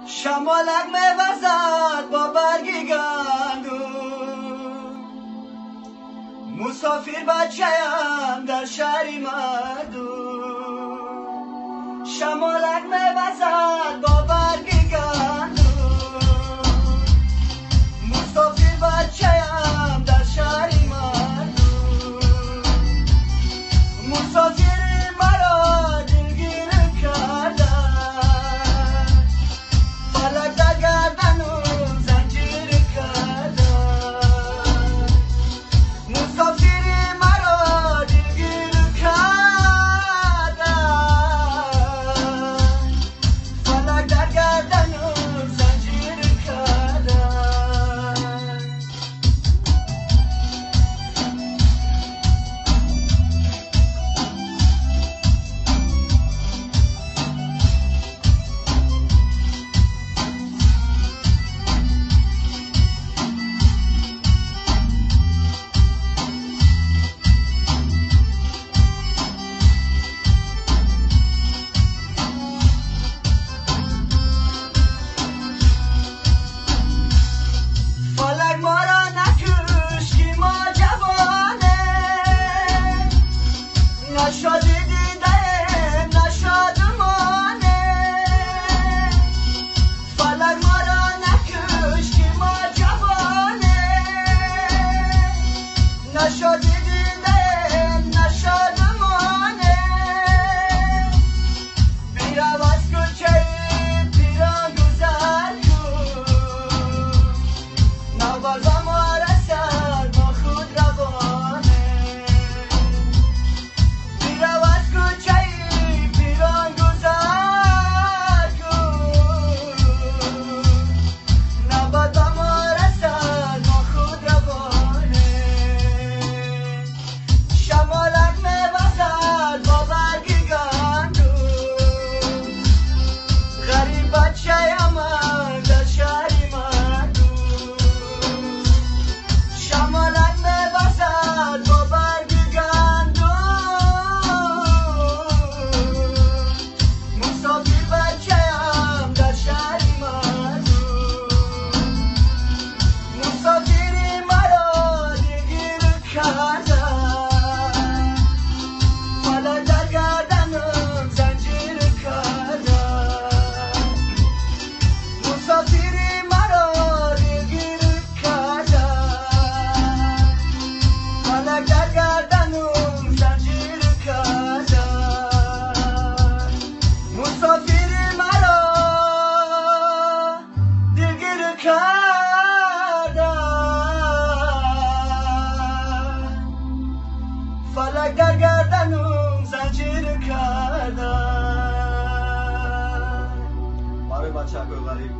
شمالک میوزد با برگی گندم، مسافر بچه‌ام در شهری مردم. شمالک میوزد با برگی گندم، مسافر بچه‌ام در شهری مردم. مسافر مرا دلگیر کردن، فلک در گردنم زنجیر کردن. مسافر مرا دلگیر کردن، فلک در گردنم زنجیر کردن. فلک ما را نکش که ما جوانه، نشادی دیدیم نشادمانه. فلک ما را نکش که ما جوانه، نشادی دیدیم نشادمانه. بیرو از کوچه پیران گذر کن، نوازم ما رسد ما خود روانه. بیرو از کوچه پیران گذر کن، نوازم ما رسد ما خود روانه. شمالک میوزد با برگی گندم، غریب بچه‌ام در شهری مردم. شمالک میوزد با برگی گندم، مسافر بچه‌ام در شهری مردم. مسافری مرا دلگیر کردن، فلک در گردنم زنجیر کردن. مسافری مرا دلگیر کردن، فلک در گردنم زنجیر کردن. مسافری مرا دلگیر کردن، فلک در گردنم زنجیر کردن. برای بچه غریب